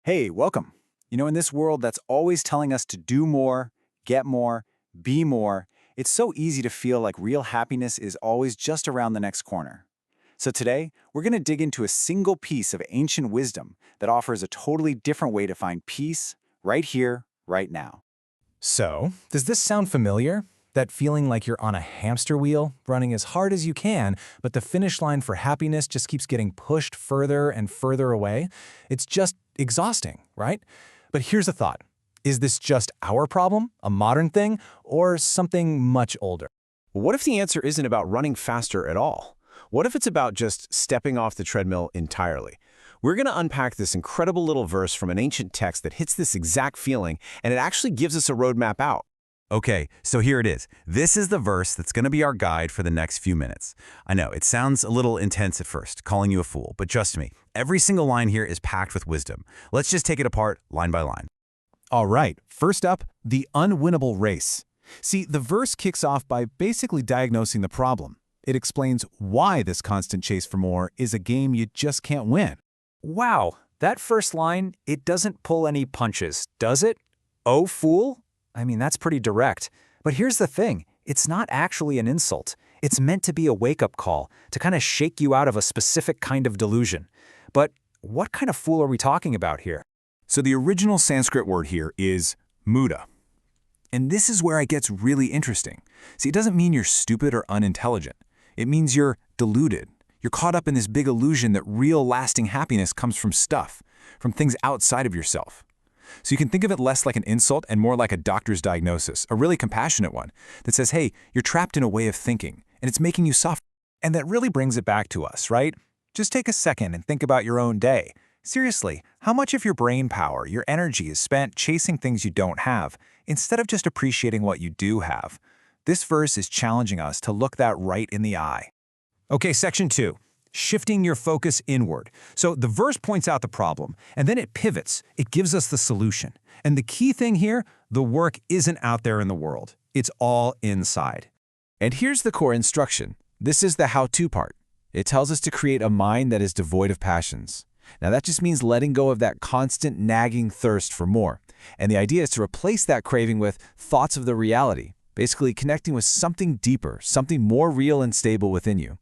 Hey, welcome. In this world that's always telling us to do more, get more, be more, it's so easy to feel like real happiness is always just around the next corner. So today, we're going to dig into a single piece of ancient wisdom that offers a totally different way to find peace right here, right now. So, does this sound familiar? That feeling like you're on a hamster wheel, running as hard as you can, but the finish line for happiness just keeps getting pushed further and further away? It's just exhausting, right? But here's a thought. Is this just our problem, a modern thing, or something much older? What if the answer isn't about running faster at all? What if it's about just stepping off the treadmill entirely? We're going to unpack this incredible little verse from an ancient text that hits this exact feeling, and it actually gives us a roadmap out. Okay, so here it is. This is the verse that's going to be our guide for the next few minutes. I know, it sounds a little intense at first, calling you a fool, but trust me, every single line here is packed with wisdom. Let's just take it apart line by line. All right, first up, the unwinnable race. See, the verse kicks off by basically diagnosing the problem. It explains why this constant chase for more is a game you just can't win. Wow, that first line, it doesn't pull any punches, does it? Oh, fool? I mean, that's pretty direct. But here's the thing, it's not actually an insult. It's meant to be a wake-up call, to kind of shake you out of a specific kind of delusion. But what kind of fool are we talking about here? So the original Sanskrit word here is muda. And this is where it gets really interesting. See, it doesn't mean you're stupid or unintelligent. It means you're deluded. You're caught up in this big illusion that real lasting happiness comes from stuff, from things outside of yourself. So you can think of it less like an insult and more like a doctor's diagnosis, a really compassionate one, that says, hey, you're trapped in a way of thinking, and it's making you suffer. And that really brings it back to us, right? Just take a second and think about your own day. Seriously, how much of your brain power, your energy is spent chasing things you don't have, instead of just appreciating what you do have? This verse is challenging us to look that right in the eye. Okay, section 2. Shifting your focus inward. So the verse points out the problem, and then it pivots. It gives us the solution. And the key thing here, the work isn't out there in the world. It's all inside. And here's the core instruction. This is the how-to part. It tells us to create a mind that is devoid of passions. Now that just means letting go of that constant nagging thirst for more. And the idea is to replace that craving with thoughts of the reality, basically connecting with something deeper, something more real and stable within you.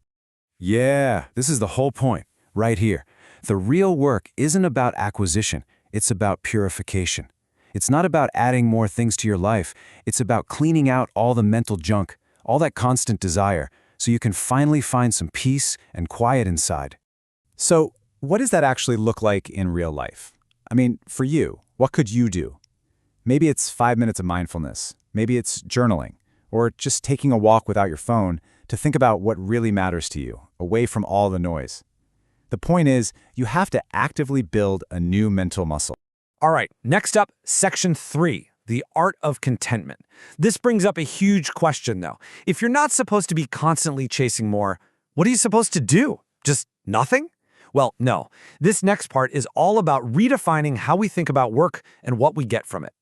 Yeah, this is the whole point, right here. The real work isn't about acquisition, it's about purification. It's not about adding more things to your life, it's about cleaning out all the mental junk, all that constant desire, so you can finally find some peace and quiet inside. So, what does that actually look like in real life? I mean, for you, what could you do? Maybe it's 5 minutes of mindfulness, maybe it's journaling, or just taking a walk without your phone to think about what really matters to you, away from all the noise. The point is, you have to actively build a new mental muscle. All right, next up, section 3, the art of contentment. This brings up a huge question, though. If you're not supposed to be constantly chasing more, what are you supposed to do? Just nothing? Well, no. This next part is all about redefining how we think about work and what we get from it.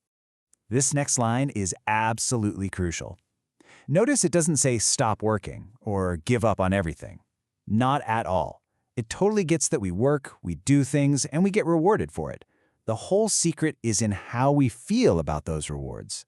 This next line is absolutely crucial. Notice it doesn't say stop working or give up on everything. Not at all. It totally gets that we work, we do things, and we get rewarded for it. The whole secret is in how we feel about those rewards.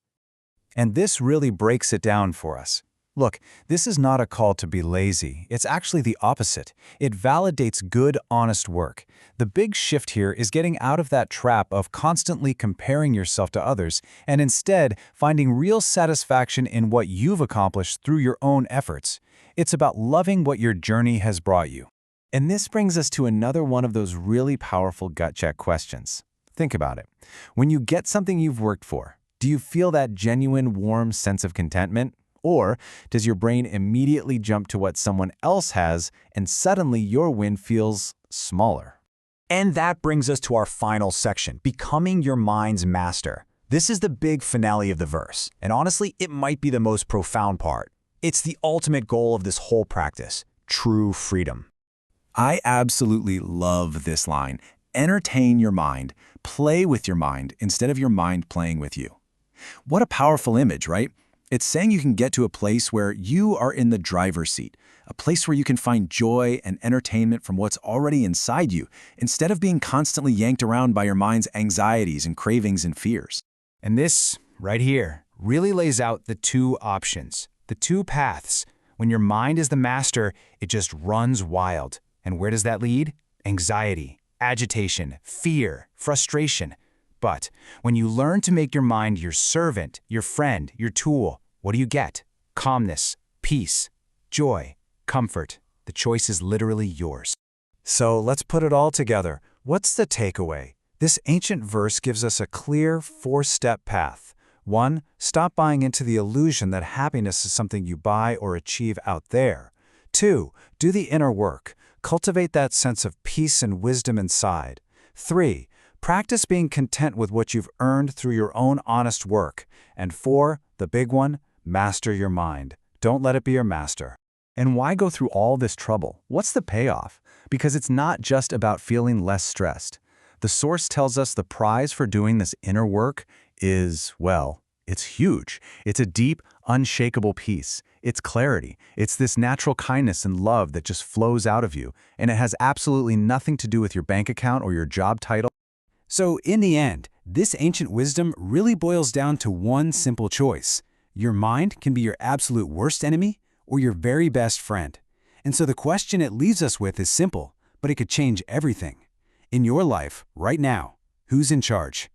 And this really breaks it down for us. Look, this is not a call to be lazy. It's actually the opposite. It validates good, honest work. The big shift here is getting out of that trap of constantly comparing yourself to others and instead finding real satisfaction in what you've accomplished through your own efforts. It's about loving what your journey has brought you. And this brings us to another one of those really powerful gut check questions. Think about it. When you get something you've worked for, do you feel that genuine, warm sense of contentment? Or does your brain immediately jump to what someone else has and suddenly your win feels smaller? And that brings us to our final section, becoming your mind's master. This is the big finale of the verse, and honestly, it might be the most profound part. It's the ultimate goal of this whole practice, true freedom. I absolutely love this line. Entertain your mind, play with your mind instead of your mind playing with you. What a powerful image, right? It's saying you can get to a place where you are in the driver's seat, a place where you can find joy and entertainment from what's already inside you, instead of being constantly yanked around by your mind's anxieties and cravings and fears. And this, right here, really lays out the two options, the two paths. When your mind is the master, it just runs wild. And where does that lead? Anxiety, agitation, fear, frustration. But when you learn to make your mind your servant, your friend, your tool, what do you get? Calmness, peace, joy, comfort. The choice is literally yours. So let's put it all together. What's the takeaway? This ancient verse gives us a clear 4-step path. 1. Stop buying into the illusion that happiness is something you buy or achieve out there. 2. Do the inner work. Cultivate that sense of peace and wisdom inside. 3. Practice being content with what you've earned through your own honest work. And 4, the big one, master your mind. Don't let it be your master. And why go through all this trouble? What's the payoff? Because it's not just about feeling less stressed. The source tells us the prize for doing this inner work is, well, it's huge. It's a deep, unshakable peace. It's clarity. It's this natural kindness and love that just flows out of you, and it has absolutely nothing to do with your bank account or your job title. So in the end, this ancient wisdom really boils down to one simple choice. Your mind can be your absolute worst enemy or your very best friend. And so the question it leaves us with is simple, but it could change everything. In your life, right now, who's in charge?